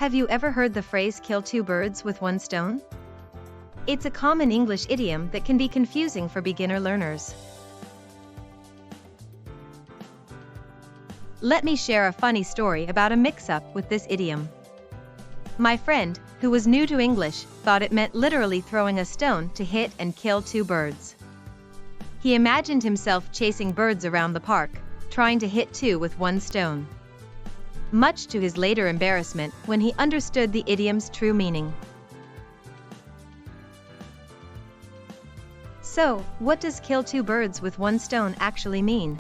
Have you ever heard the phrase kill two birds with one stone? It's a common English idiom that can be confusing for beginner learners. Let me share a funny story about a mix-up with this idiom. My friend, who was new to English, thought it meant literally throwing a stone to hit and kill two birds. He imagined himself chasing birds around the park, trying to hit two with one stone. Much to his later embarrassment when he understood the idiom's true meaning. So, what does kill two birds with one stone actually mean?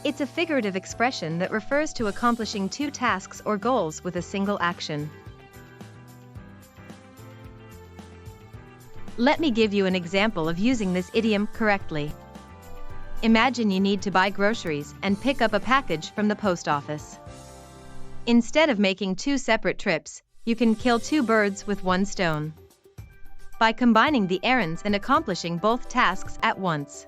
It's a figurative expression that refers to accomplishing two tasks or goals with a single action. Let me give you an example of using this idiom correctly. Imagine you need to buy groceries and pick up a package from the post office. Instead of making two separate trips, you can kill two birds with one stone by combining the errands and accomplishing both tasks at once.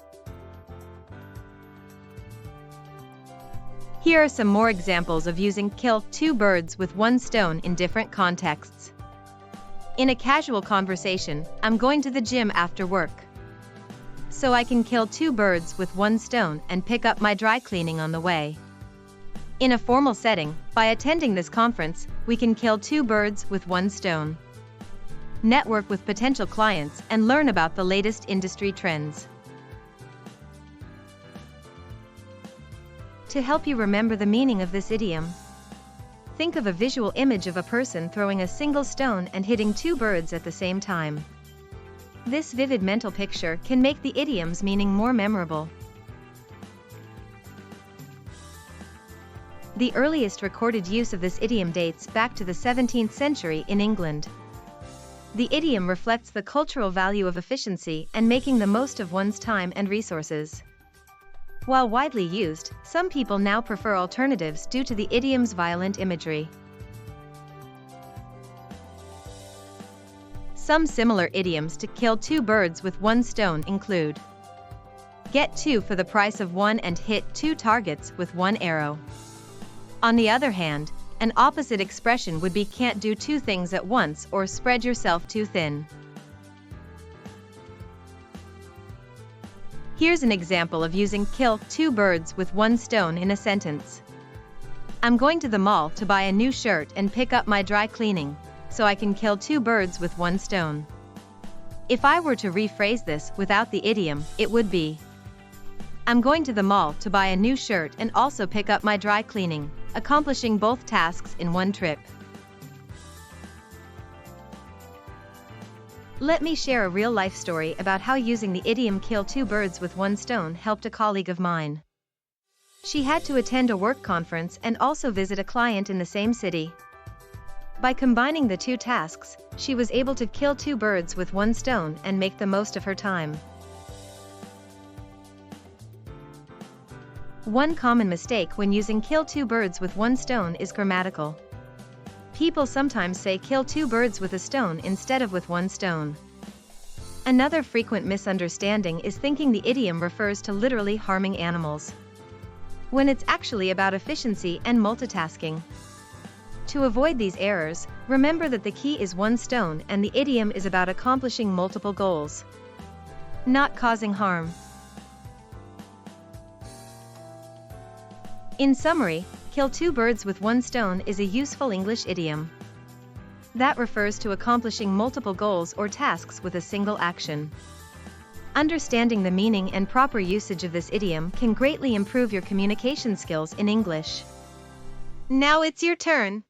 Here are some more examples of using kill two birds with one stone in different contexts. In a casual conversation, I'm going to the gym after work. So I can kill two birds with one stone and pick up my dry cleaning on the way. In a formal setting, by attending this conference, we can kill two birds with one stone. Network with potential clients and learn about the latest industry trends. To help you remember the meaning of this idiom, think of a visual image of a person throwing a single stone and hitting two birds at the same time. This vivid mental picture can make the idiom's meaning more memorable. The earliest recorded use of this idiom dates back to the 17th century in England. The idiom reflects the cultural value of efficiency and making the most of one's time and resources. While widely used, some people now prefer alternatives due to the idiom's violent imagery. Some similar idioms to kill two birds with one stone include: get two for the price of one and hit two targets with one arrow. On the other hand, an opposite expression would be can't do two things at once or spread yourself too thin. Here's an example of using kill two birds with one stone in a sentence. I'm going to the mall to buy a new shirt and pick up my dry cleaning, so I can kill two birds with one stone. If I were to rephrase this without the idiom, it would be: I'm going to the mall to buy a new shirt and also pick up my dry cleaning, accomplishing both tasks in one trip. Let me share a real-life story about how using the idiom kill two birds with one stone helped a colleague of mine. She had to attend a work conference and also visit a client in the same city. By combining the two tasks, she was able to kill two birds with one stone and make the most of her time. One common mistake when using kill two birds with one stone is grammatical. People sometimes say kill two birds with a stone instead of with one stone. Another frequent misunderstanding is thinking the idiom refers to literally harming animals, when it's actually about efficiency and multitasking. To avoid these errors, remember that the key is one stone and the idiom is about accomplishing multiple goals, not causing harm. In summary, kill two birds with one stone is a useful English idiom that refers to accomplishing multiple goals or tasks with a single action. Understanding the meaning and proper usage of this idiom can greatly improve your communication skills in English. Now it's your turn.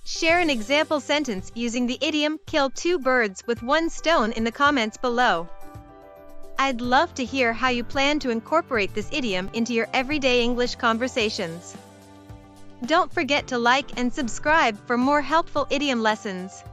Share an example sentence using the idiom kill two birds with one stone in the comments below. I'd love to hear how you plan to incorporate this idiom into your everyday English conversations. Don't forget to like and subscribe for more helpful idiom lessons.